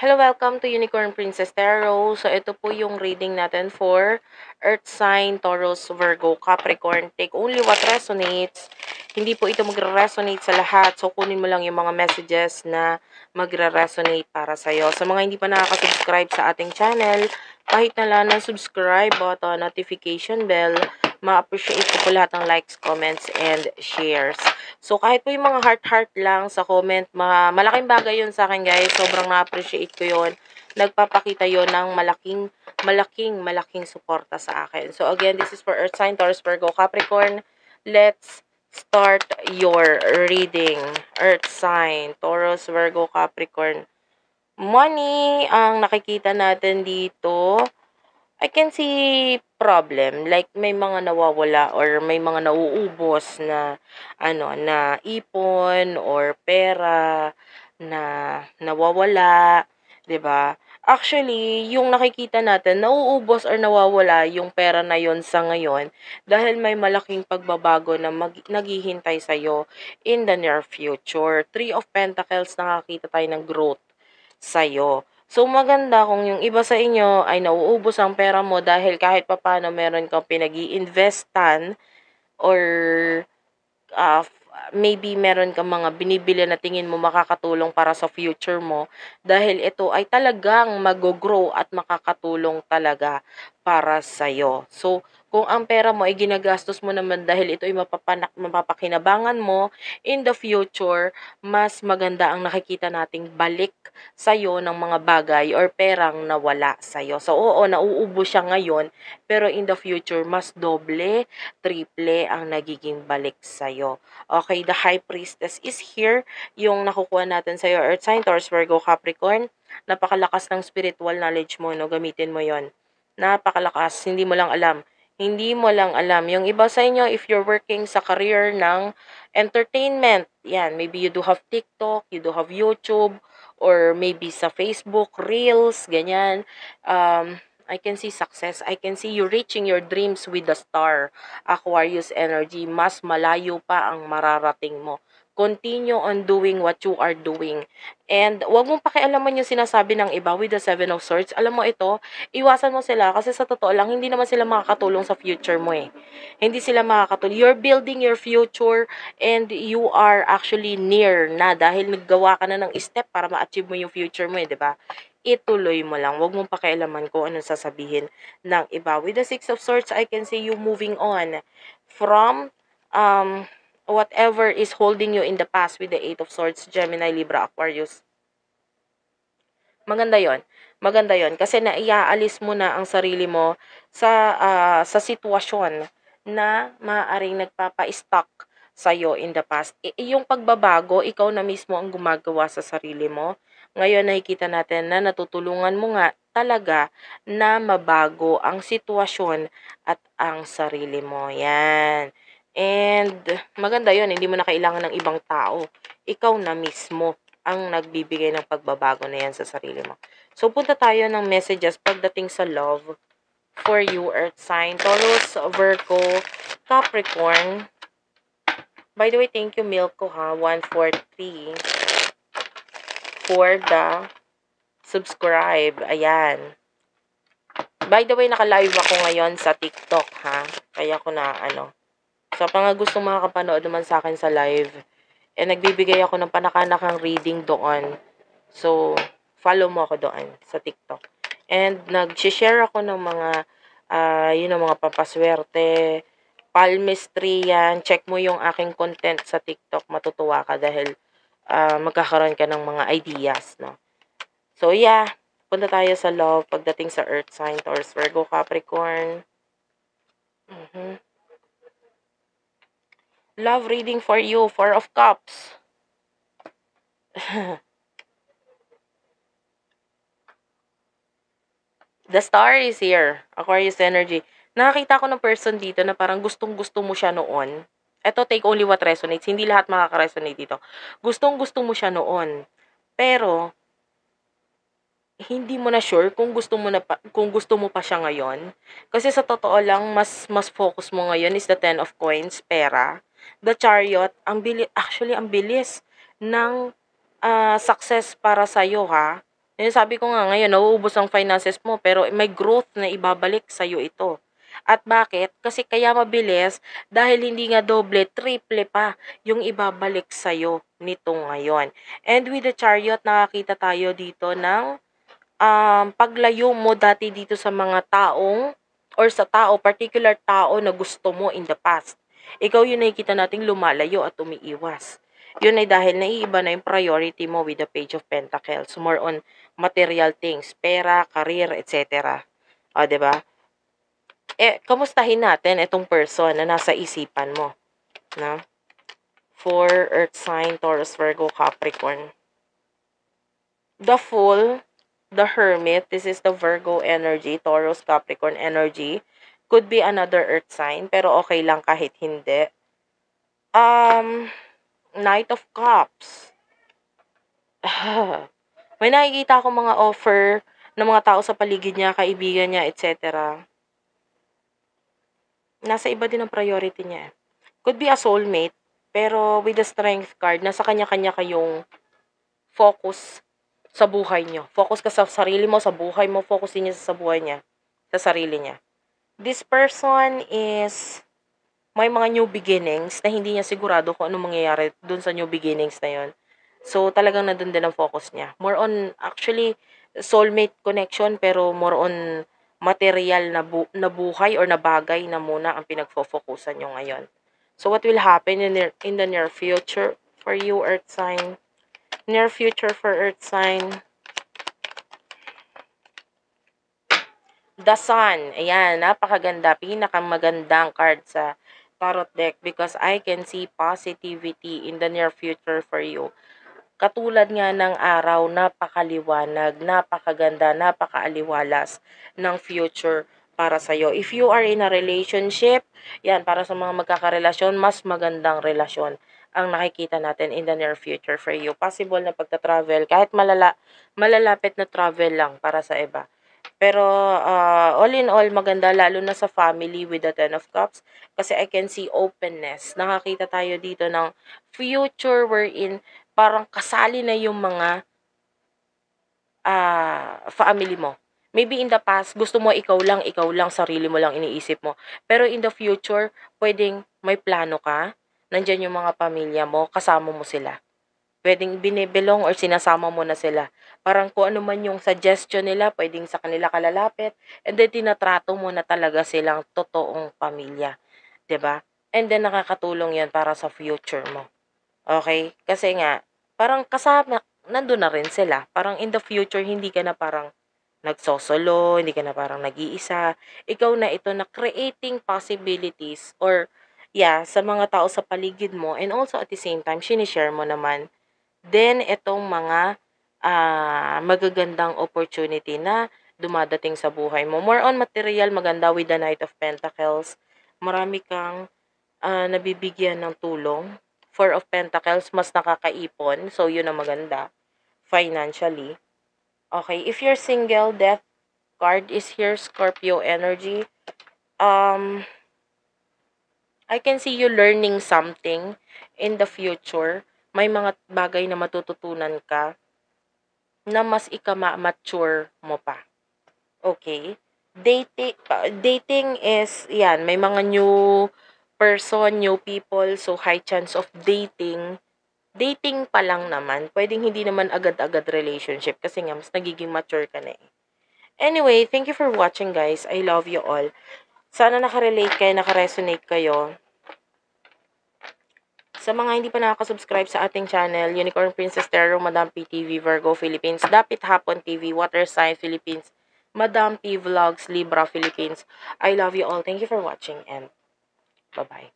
Hello, welcome to Unicorn Princess Tarot. So, ito po yung reading natin for Earth Sign, Taurus, Virgo, Capricorn. Take only what resonates. Hindi po ito magre-resonate sa lahat. So, kunin mo lang yung mga messages na magre-resonate para sa'yo. Sa mga hindi pa nakaka-subscribe sa ating channel, kahit na lang ng subscribe button, notification bell, ma-appreciate ko po lahat ng likes, comments, and shares. So, kahit po yung mga heart-heart lang sa comment, malaking bagay yun sa akin, guys. Sobrang na-appreciate ko yun. Nagpapakita yun ng malaking suporta sa akin. So, again, this is for Earth Sign, Taurus, Virgo, Capricorn. Let's start your reading. Earth Sign, Taurus, Virgo, Capricorn. Money ang nakikita natin dito. I can see problem, like may mga nawawala or may mga nauubos na na ipon or pera na nawawala, 'di ba? Actually, yung nakikita natin, nauubos or nawawala yung pera na yon sa ngayon dahil may malaking pagbabago na naghihintay sa'yo in the near future. Three of Pentacles, nakakita tayo ng growth sa'yo. So, maganda kung yung iba sa inyo ay nauubos ang pera mo dahil kahit papaano meron kang pinag-i-investan or maybe meron kang mga binibili na tingin mo makakatulong para sa future mo dahil ito ay talagang mag-grow at makakatulong talaga para sa'yo. So, kung ang pera mo ay ginagastos mo naman dahil ito ay mapapakinabangan mo in the future, mas maganda ang nakikita nating balik sa'yo ng mga bagay or perang nawala sa'yo. So, oo, nauubos siya ngayon, pero in the future, mas doble, triple ang nagiging balik sa'yo. Okay, the High Priestess is here, yung nakukuha natin sa'yo, Earth Sign, Taurus, Virgo, Capricorn. Napakalakas ng spiritual knowledge mo, no? Gamitin mo yon. Napakalakas, hindi mo lang alam. Hindi mo lang alam. Yung iba sa inyo, if you're working sa career ng entertainment, yan, maybe you do have TikTok, you do have YouTube, or maybe sa Facebook, Reels, ganyan. I can see success. I can see you reaching your dreams with the star. Aquarius energy, mas malayo pa ang mararating mo. Continue on doing what you are doing. And wag mong pakialaman yung sinasabi ng iba with the Seven of Swords. Alam mo ito, iwasan mo sila kasi sa totoo lang, hindi naman sila makakatulong sa future mo eh. Hindi sila makakatulong. You're building your future and you are actually near na dahil naggawa ka na ng step para ma-achieve mo yung future mo eh, di ba? Ituloy mo lang. Wag mong pakialaman kung anong sasabihin ng iba. With the Six of Swords, I can see you moving on from whatever is holding you in the past with the Eight of Swords, Gemini, Libra, Aquarius. Maganda yon. Maganda yon kasi naiaalis mo na ang sarili mo sa sitwasyon na maaaring nagpapa-stuck sa'yo in the past. Yung pagbabago, ikaw na mismo ang gumagawa sa sarili mo. Ngayon nakikita natin na natutulungan mo nga talaga na mabago ang sitwasyon at ang sarili mo. Yan. And maganda yon, hindi mo na kailangan ng ibang tao. Ikaw na mismo ang nagbibigay ng pagbabago na yan sa sarili mo. So, punta tayo ng messages pagdating sa love for you, Earth Sign, Taurus, Virgo, Capricorn. By the way, thank you, Milko, ha, 143 for the subscribe. Ayan. By the way, naka-live ako ngayon sa TikTok, ha. Kaya ko na, sa mga gustong makakapanood naman sa akin sa live, nagbibigay ako ng panakanakang reading doon. So, follow mo ako doon sa TikTok. And nag-share ako ng mga, mga papaswerte, palmistry yan. Check mo yung aking content sa TikTok. Matutuwa ka dahil magkakaroon ka ng mga ideas, no? So, yeah. Punta tayo sa love pagdating sa Earth Sign, Taurus, Virgo, Capricorn. Love reading for you, Four of Cups. The star is here. Aquarius energy. Nakakita ko ng person dito na parang gustong-gusto mo siya noon. Ito, take only what resonates. Hindi lahat makaka-resonate dito. Gustong-gusto mo siya noon. Pero, hindi mo na sure kung gusto mo pa siya ngayon. Kasi sa totoo lang, mas focus mo ngayon is the 10 of coins, pera. The chariot, ang bilis ng success para sa iyo, ha. Yung sabi ko nga ngayon, nauubos ang finances mo, pero may growth na ibabalik sa'yo ito. At bakit? Kasi kaya mabilis dahil hindi nga doble, triple pa yung ibabalik sa'yo nito ngayon. And with the chariot, nakakita tayo dito ng paglayo mo dati dito sa mga taong or sa tao, particular tao na gusto mo in the past. Ikaw yung nakikita nating lumalayo at umiiwas. Yun ay dahil naiiba na yung priority mo with the Page of Pentacles. More on material things, pera, career, etc. O, diba? Kamustahin natin itong person na nasa isipan mo. No? For Earth sign, Taurus, Virgo, Capricorn. The Fool, the Hermit, this is the Virgo energy, Taurus, Capricorn energy. Could be another Earth sign, pero okay lang kahit hindi. Knight of Cups. May nakikita akong mga offer ng mga tao sa paligid niya, kaibigan niya, etc. Nasa iba din ang priority niya. Could be a soulmate, pero with the Strength card, nasa kanya-kanya kayong focus sa buhay niyo. Focus ka sa sarili mo, sa buhay mo, focus din niya sa buhay niya, sa sarili niya. This person is may mga new beginnings na hindi niya sigurado kung anong mangyayari dun sa new beginnings na yon. So, talagang nandun din ang focus niya. More on, actually, soulmate connection, pero more on material na buhay or na bagay na muna ang pinagfo-focusan nyo ngayon. So, what will happen in the near future for you, Earth sign? Near future for Earth sign. The Sun. Ayan, napakaganda. Pinakamagandang card sa tarot deck because I can see positivity in the near future for you. Katulad nga ng araw, napakaliwanag, napakaganda, napakaaliwalas ng future para sa'yo. If you are in a relationship, yan, para sa mga magkakarelasyon, mas magandang relasyon ang nakikita natin in the near future for you. Possible na pagta-travel, kahit malalapit na travel lang para sa iba. Pero all in all, maganda lalo na sa family with the Ten of Cups kasi I can see openness. Nakakita tayo dito ng future wherein parang kasali na yung mga family mo. Maybe in the past, gusto mo ikaw lang, sarili mo lang iniisip mo. Pero in the future, pwedeng may plano ka, nandyan yung mga pamilya mo, kasama mo sila. Pwedeng binibelong or sinasama mo na sila. Parang kung ano man yung suggestion nila, pwedeng sa kanila kalalapit, and then tinatrato mo na talaga silang totoong pamilya. 'Di ba? And then nakakatulong yan para sa future mo. Okay? Kasi nga, parang kasama, nandun na rin sila. Parang in the future, hindi ka na parang nagsosolo, hindi ka na parang nag-iisa. Ikaw na ito na creating possibilities or sa mga tao sa paligid mo and also at the same time, sinishare mo naman. Then, itong mga magagandang opportunity na dumadating sa buhay mo. More on material, maganda with the Knight of Pentacles. Marami kang nabibigyan ng tulong. Four of Pentacles, mas nakakaipon. So, yun ang maganda. Financially. Okay, if you're single, Death card is here, Scorpio energy. I can see you learning something in the future. May mga bagay na matututunan ka na mas mature mo pa. Okay? Dating is, yan, may mga new person, new people, so high chance of dating. Dating pa lang naman, pwedeng hindi naman agad-agad relationship kasi nga mas nagiging mature ka na eh. Anyway, thank you for watching guys. I love you all. Sana nakarelate kayo, nakaresonate kayo. Sa mga hindi pa nakaka-subscribe sa ating channel, Unicorn Princess Tarot, Madam P TV, Virgo Philippines, Dapit Hapon TV, Water Sign Philippines, Madam P Vlogs, Libra Philippines. I love you all. Thank you for watching and bye-bye.